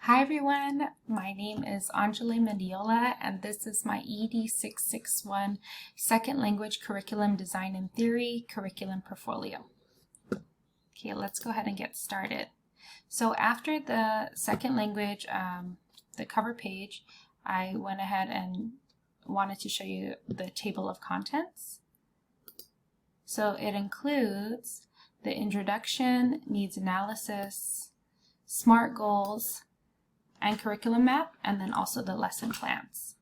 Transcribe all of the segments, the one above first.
Hi everyone, my name is Anjali Mendiola and this is my ED 661 Second Language Curriculum Design and Theory Curriculum Portfolio. Okay, let's go ahead and get started. So after the second language, the cover page, I went ahead and wanted to show you the table of contents. So it includes the introduction, needs analysis, SMART goals, and curriculum map, and then also the lesson plans.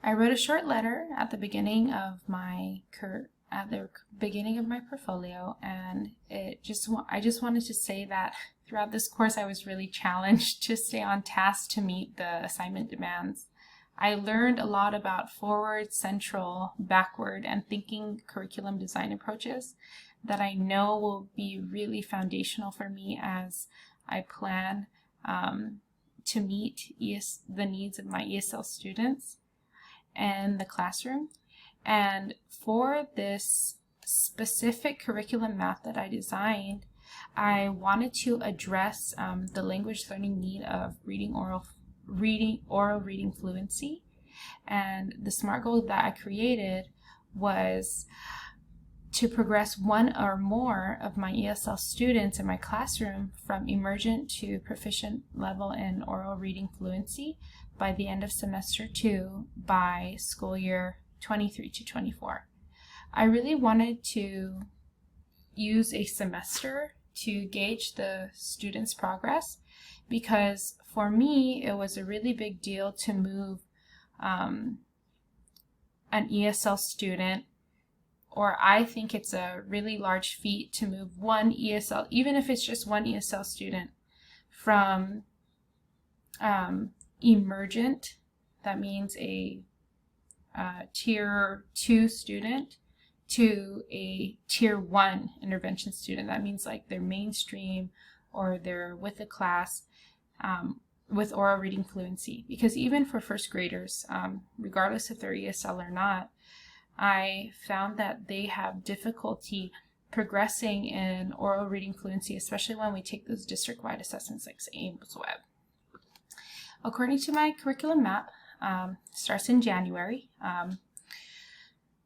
I wrote a short letter at the beginning of my portfolio, and I just wanted to say that throughout this course I was really challenged to stay on task to meet the assignment demands. I learned a lot about forward, central, backward, and thinking curriculum design approaches that I know will be really foundational for me as I plan to meet the needs of my ESL students and the classroom. And for this specific curriculum map that I designed, I wanted to address the language learning need of oral reading fluency. And the SMART goal that I created was to progress one or more of my ESL students in my classroom from emergent to proficient level in oral reading fluency by the end of semester 2 by school year 23 to 24. I really wanted to use a semester to gauge the students' progress because for me it was a really big deal to move an ESL student, or I think it's a really large feat to move one ESL, even if it's just one ESL student, from emergent, that means a tier 2 student, to a tier 1 intervention student. That means like they're mainstream or they're with a class with oral reading fluency. Because even for first graders, regardless if they're ESL or not, I found that they have difficulty progressing in oral reading fluency, especially when we take those district-wide assessments like Ames-Webb. According to my curriculum map, starts in January.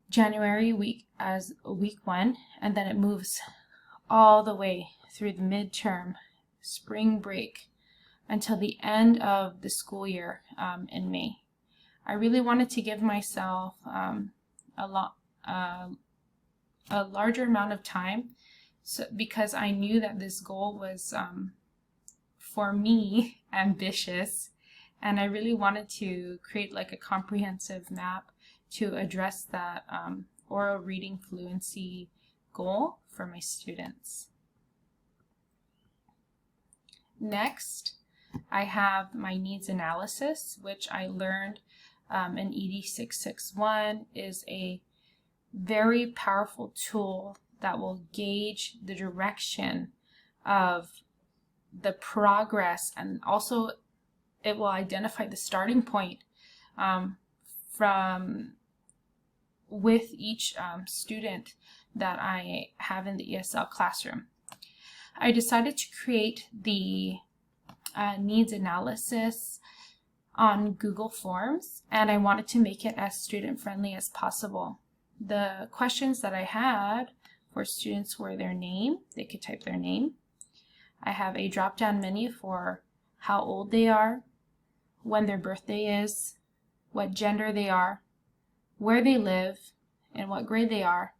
January week 1, and then it moves all the way through the midterm, spring break, until the end of the school year in May. I really wanted to give myself a larger amount of time, because I knew that this goal was for me ambitious, and I really wanted to create like a comprehensive map to address that oral reading fluency goal for my students. Next, I have my needs analysis, which I learned in ED 661 is a very powerful tool that will gauge the direction of the progress, and also it will identify the starting point with each student that I have in the ESL classroom. I decided to create the needs analysis on Google Forms, and I wanted to make it as student-friendly as possible. The questions that I had for students were their name. They could type their name. I have a drop-down menu for how old they are, when their birthday is, what gender they are, where they live, and what grade they are,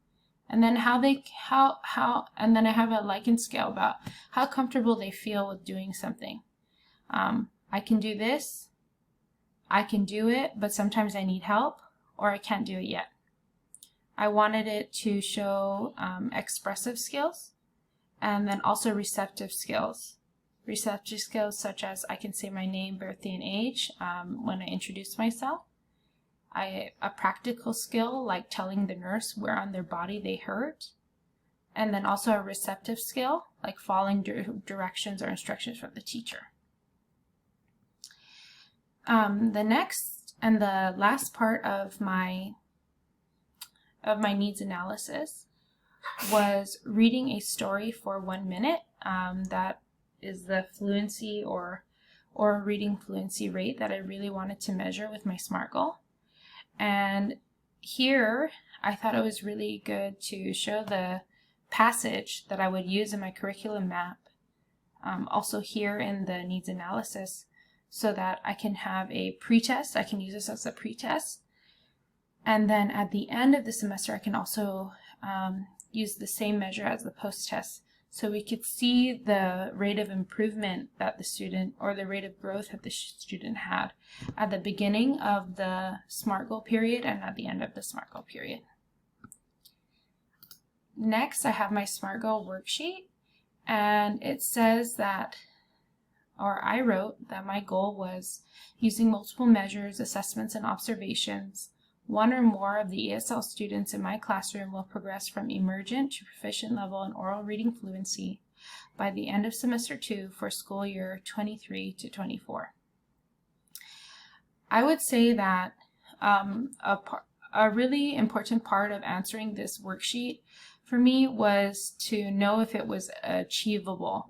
and then and then I have a like and scale about how comfortable they feel with doing something. I can do this, I can do it, but sometimes I need help, or I can't do it yet. I wanted it to show expressive skills, and then also receptive skills. Receptive skills such as I can say my name, birthday, and age when I introduce myself. A practical skill like telling the nurse where on their body they hurt. And then also a receptive skill like following directions or instructions from the teacher. The next and the last part of my needs analysis was reading a story for 1 minute. That is the fluency or oral reading fluency rate that I really wanted to measure with my SMART goal. And here I thought it was really good to show the passage that I would use in my curriculum map, also here in the needs analysis, so that I can have a pretest. I can use this as a pretest. And then at the end of the semester, I can also use the same measure as the post-test. So we could see the rate of improvement that the student, or the rate of growth that the student had at the beginning of the SMART goal period and at the end of the SMART goal period. Next, I have my SMART goal worksheet, and it says that, or I wrote that my goal was using multiple measures, assessments, and observations. One or more of the ESL students in my classroom will progress from emergent to proficient level in oral reading fluency by the end of semester 2 for school year 23 to 24. I would say that a really important part of answering this worksheet for me was to know if it was achievable.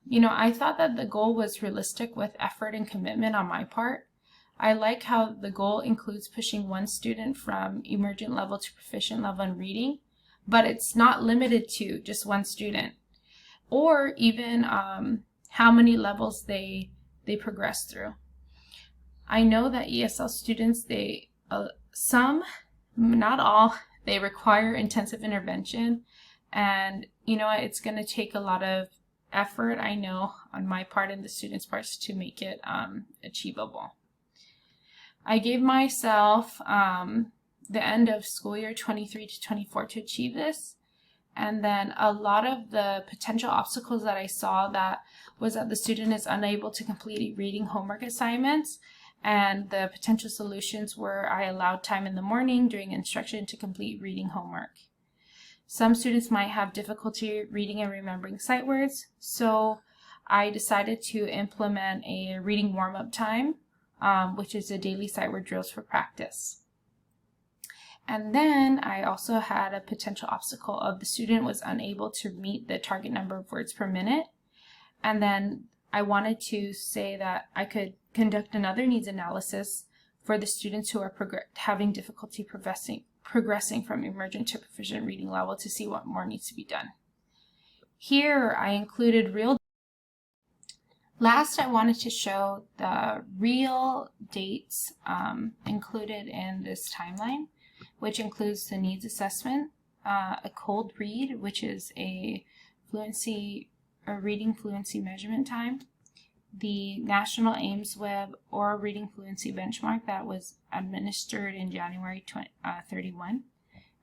You know, I thought that the goal was realistic with effort and commitment on my part. I like how the goal includes pushing one student from emergent level to proficient level in reading, but it's not limited to just one student, or even how many levels they progress through. I know that ESL students, some, not all, they require intensive intervention, and you know, it's going to take a lot of effort, I know, on my part and the students' parts to make it achievable. I gave myself the end of school year 23 to 24 to achieve this. And then a lot of the potential obstacles that I saw that was that the student is unable to complete reading homework assignments, and the potential solutions were I allowed time in the morning during instruction to complete reading homework. Some students might have difficulty reading and remembering sight words, so I decided to implement a reading warm-up time, which is a daily sight word drills for practice. And then I also had a potential obstacle of the student was unable to meet the target number of words per minute. And then I wanted to say that I could conduct another needs analysis for the students who are having difficulty progressing from emergent to proficient reading level to see what more needs to be done. Here I included real. Last, I wanted to show the real dates included in this timeline, which includes the needs assessment, a cold read, which is a reading fluency measurement time, the National Ames Web Oral Reading Fluency Benchmark that was administered in January 31,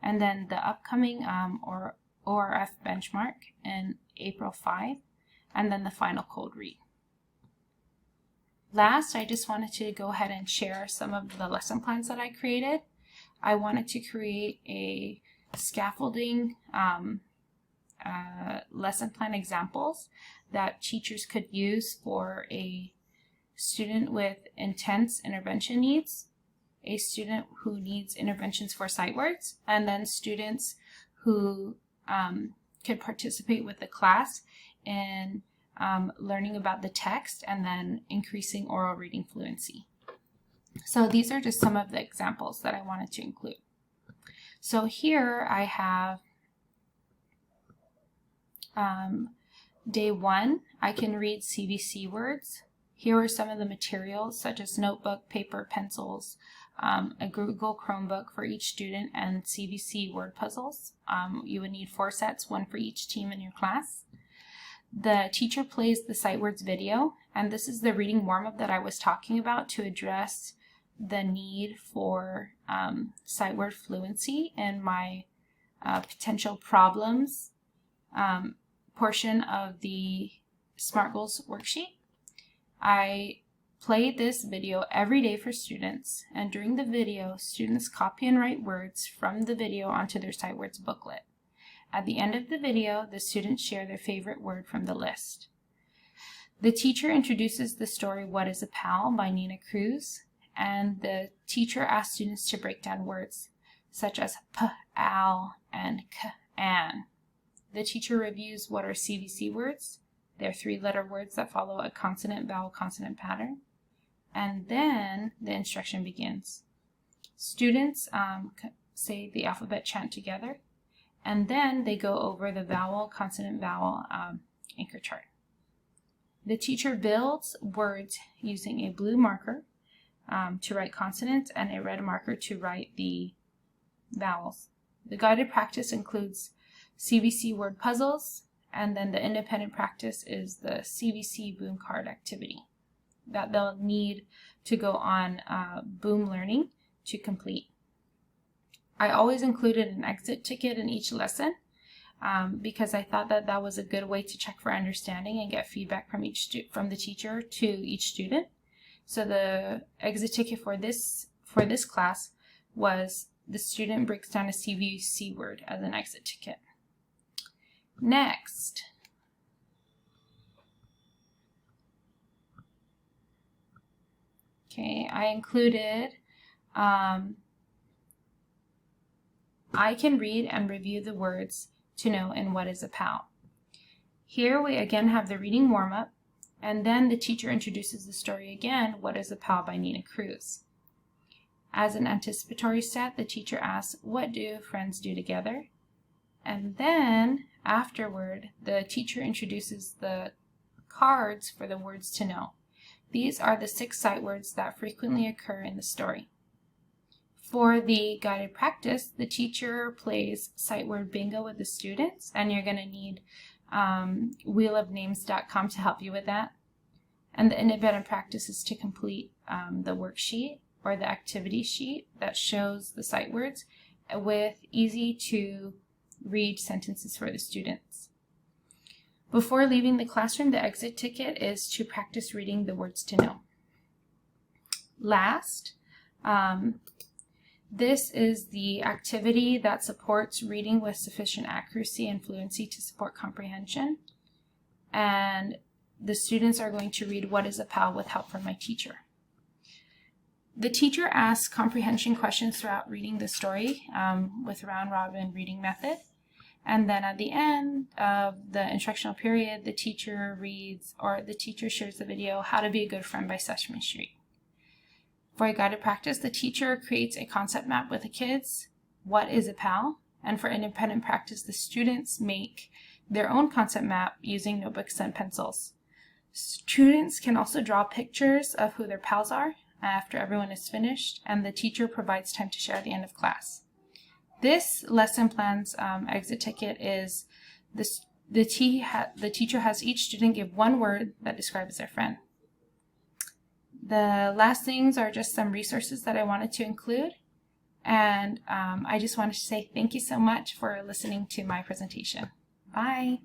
and then the upcoming ORF benchmark in April 5, and then the final cold read. Last, I just wanted to go ahead and share some of the lesson plans that I created. I wanted to create a scaffolding lesson plan examples that teachers could use for a student with intense intervention needs, a student who needs interventions for sight words, and then students who could participate with the class in learning about the text and then increasing oral reading fluency. So these are just some of the examples that I wanted to include. So here I have day 1, I can read CVC words. Here are some of the materials such as notebook, paper, pencils, a Google Chromebook for each student, and CVC word puzzles. You would need 4 sets, 1 for each team in your class. The teacher plays the sight words video, and this is the reading warm-up that I was talking about to address the need for sight word fluency in my potential problems portion of the SMART Goals worksheet. I play this video every day for students, and during the video, students copy and write words from the video onto their sight words booklet. At the end of the video, the students share their favorite word from the list. The teacher introduces the story What is a Pal by Nina Cruz, and the teacher asks students to break down words such as p-al and k-an. The teacher reviews what are CVC words, They're 3-letter words that follow a consonant, vowel, consonant pattern. And then the instruction begins. Students say the alphabet chant together, and then they go over the vowel, consonant, vowel anchor chart. The teacher builds words using a blue marker to write consonants and a red marker to write the vowels. The guided practice includes CVC word puzzles, and then the independent practice is the CVC boom card activity that they'll need to go on Boom Learning to complete. I always included an exit ticket in each lesson because I thought that that was a good way to check for understanding and get feedback from the teacher to each student. So the exit ticket for this class was the student breaks down a CVC word as an exit ticket. Next, okay, I included I can read and review the words to know and what is a pal. Here we again have the reading warm-up, and then the teacher introduces the story again, What is a Pal by Nina Cruz. As an anticipatory step, the teacher asks, what do friends do together? And then afterward, the teacher introduces the cards for the words to know. These are the 6 sight words that frequently occur in the story. For the guided practice, the teacher plays sight word bingo with the students, and you're going to need wheelofnames.com to help you with that. And the independent practice is to complete the worksheet or the activity sheet that shows the sight words with easy to read sentences for the students. Before leaving the classroom, the exit ticket is to practice reading the words to know. Last, this is the activity that supports reading with sufficient accuracy and fluency to support comprehension. And the students are going to read What is a Pal with help from my teacher. The teacher asks comprehension questions throughout reading the story with round robin reading method. And then at the end of the instructional period, the teacher reads, or the teacher shares the video, How to Be a Good Friend by Sesame Street. For a guided practice, the teacher creates a concept map with the kids, What is a Pal? And for independent practice, the students make their own concept map using notebooks and pencils. Students can also draw pictures of who their pals are after everyone is finished, and the teacher provides time to share at the end of class. This lesson plan's exit ticket is the teacher has each student give one word that describes their friend. The last things are just some resources that I wanted to include, and I just wanted to say thank you so much for listening to my presentation. Bye!